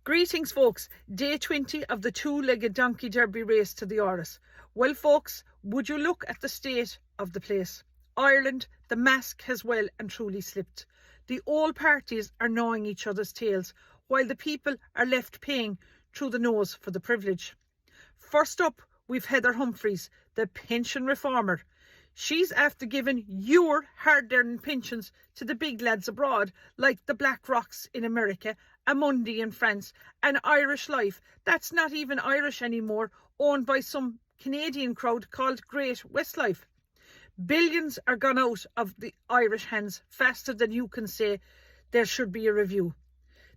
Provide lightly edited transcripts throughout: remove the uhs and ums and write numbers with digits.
Greetings, folks. Day 20 of the two-legged donkey derby race to the Áras. Well, folks, would you look at the state of the place? Ireland, the mask has well and truly slipped. The old parties are gnawing each other's tails, while the people are left paying through the nose for the privilege. First up, we've Heather Humphreys, the pension reformer. She's after giving your hard-earned pensions to the big lads abroad, like the Black Rocks in America, Amundi in France, and Irish Life, that's not even Irish anymore, owned by some Canadian crowd called Great Westlife. Billions are gone out of the Irish hands faster than you can say there should be a review.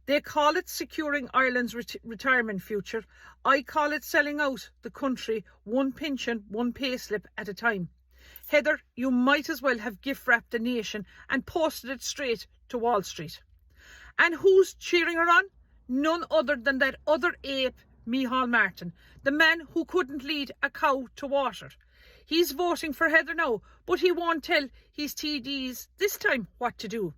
They call it securing Ireland's retirement future. I call it selling out the country, one pension, one payslip at a time. Heather, you might as well have gift-wrapped the nation and posted it straight to Wall Street. And who's cheering her on? None other than that other ape, Micheál Martin, the man who couldn't lead a cow to water. He's voting for Heather now, but he won't tell his TDs this time what to do.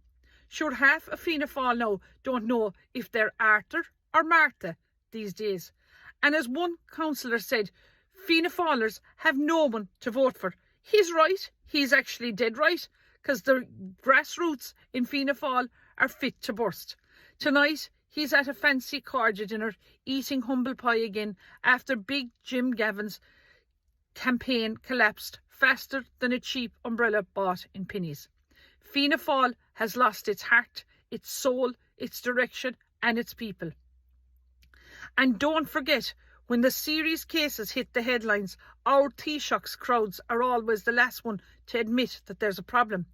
Sure, half of Fianna Fáil now don't know if they're Arthur or Martha these days. And as one councillor said, Fianna Fáilers have no one to vote for. He's right. He's actually dead right, because the grassroots in Fianna Fáil are fit to burst. Tonight, he's at a fancy cordial dinner, eating humble pie again, after Big Jim Gavin's campaign collapsed faster than a cheap umbrella bought in pennies. Fianna Fáil has lost its heart, its soul, its direction, and its people. And don't forget, when the serious cases hit the headlines, our Taoiseach's crowds are always the last one to admit that there's a problem.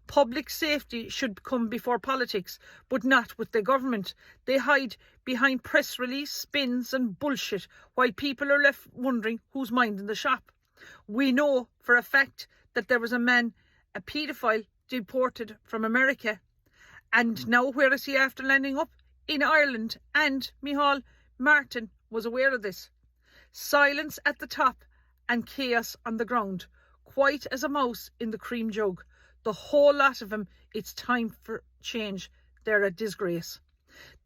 Public safety should come before politics, but not with the government. They hide behind press release, spins and bullshit, while people are left wondering who's minding the shop. We know for a fact that there was a man, a paedophile, deported from America. And now where is he after landing up? In Ireland. And Micheál Martin was aware of this. Silence at the top and chaos on the ground, quiet as a mouse in the cream jug. The whole lot of them, it's time for change. They're a disgrace.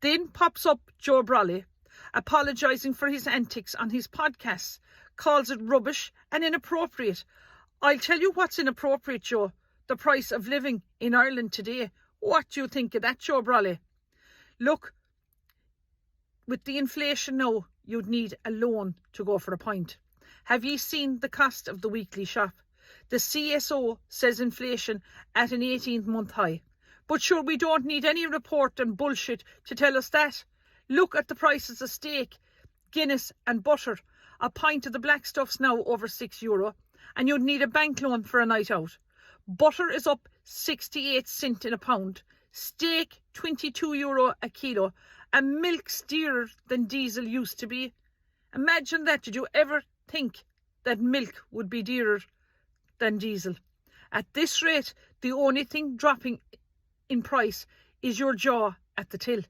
Then pops up Joe Brolly, apologising for his antics on his podcasts, calls it rubbish and inappropriate. I'll tell you what's inappropriate, Joe. The price of living in Ireland today. What do you think of that, Joe Brolly? Look, with the inflation now, you'd need a loan to go for a pint. Have ye seen the cost of the weekly shop? The CSO says inflation at an 18-month high. But sure, we don't need any report and bullshit to tell us that. Look at the prices of steak, Guinness and butter. A pint of the black stuff's now over €6, and you'd need a bank loan for a night out. Butter is up 68 cents in a pound. Steak, €22 a kilo. And milk's dearer than diesel used to be. Imagine that. Did you ever think that milk would be dearer than diesel? At this rate, the only thing dropping in price is your jaw at the till.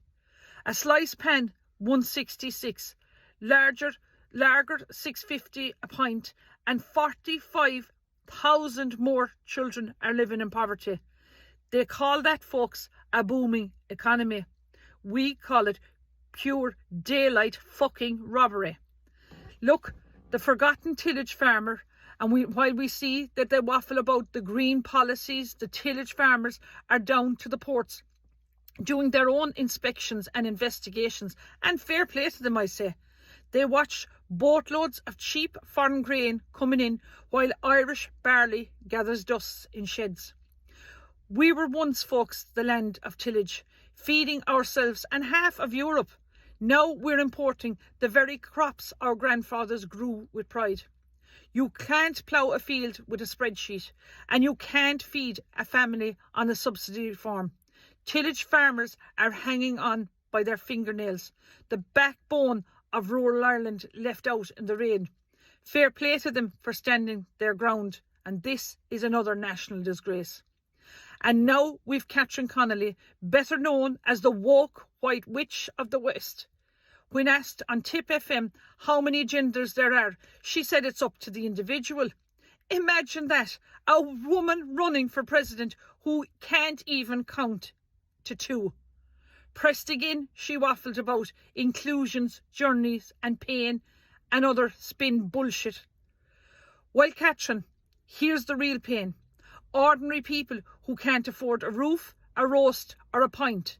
A slice pan, $1.66. Lager, $6.50 a pint, and 45,000 more children are living in poverty. They call that, folks, a booming economy. We call it pure daylight fucking robbery. Look, the forgotten tillage farmer, and while we see that they waffle about the green policies, the tillage farmers are down to the ports doing their own inspections and investigations, and fair play to them, I say. They watch boatloads of cheap foreign grain coming in while Irish barley gathers dust in sheds. We were once, folks, the land of tillage, feeding ourselves and half of Europe. Now we're importing the very crops our grandfathers grew with pride. You can't plough a field with a spreadsheet, and you can't feed a family on a subsidy farm. Tillage farmers are hanging on by their fingernails, the backbone of rural Ireland left out in the rain. Fair play to them for standing their ground, and this is another national disgrace. And now we've Catherine Connolly, better known as the woke white witch of the West. When asked on Tip FM how many genders there are, she said it's up to the individual. Imagine that, a woman running for president who can't even count to 2. Pressed again, she waffled about inclusions, journeys and pain and other spin bullshit. Well, Catherine, here's the real pain. Ordinary people who can't afford a roof, a roast or a pint.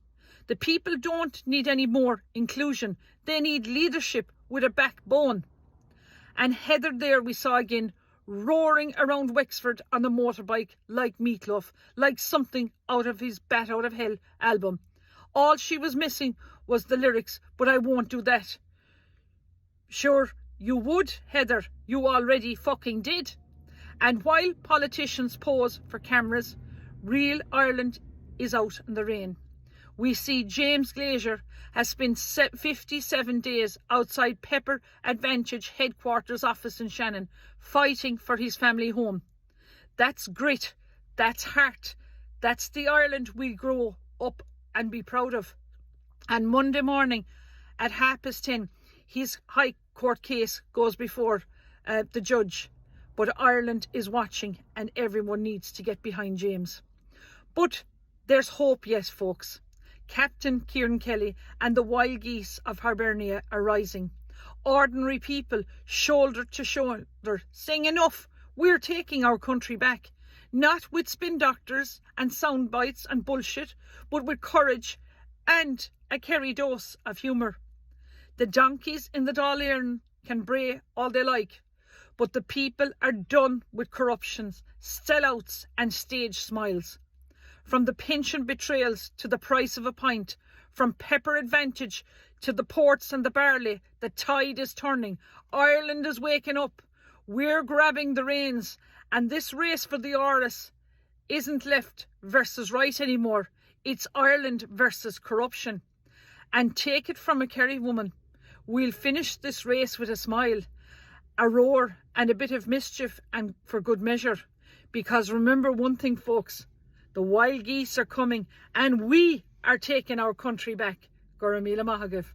The people don't need any more inclusion. They need leadership with a backbone. And Heather there we saw again, roaring around Wexford on the motorbike like Meatloaf, like something out of his Bat Out of Hell album. All she was missing was the lyrics, but I won't do that. Sure, you would, Heather, you already fucking did. And while politicians pose for cameras, real Ireland is out in the rain. We see James Glazier has spent 57 days outside Pepper Advantage headquarters office in Shannon, fighting for his family home. That's grit, that's heart, that's the Ireland we grow up and be proud of. And Monday morning at 10:30, his High Court case goes before the judge. But Ireland is watching and everyone needs to get behind James. But there's hope, yes, folks. Captain Kieran Kelly and the wild geese of Hibernia are rising. Ordinary people, shoulder to shoulder, saying enough, we're taking our country back. Not with spin doctors and sound bites and bullshit, but with courage and a Kerry dose of humour. The donkeys in the Dáil can bray all they like, but the people are done with corruptions, sellouts and stage smiles. From the pension betrayals to the price of a pint, from Pepper Advantage to the ports and the barley, the tide is turning. Ireland is waking up. We're grabbing the reins, and this race for the Áras isn't left versus right anymore. It's Ireland versus corruption. And take it from a Kerry woman, we'll finish this race with a smile, a roar and a bit of mischief, and for good measure. Because remember one thing, folks, the wild geese are coming and we are taking our country back. Goramila Mahagav.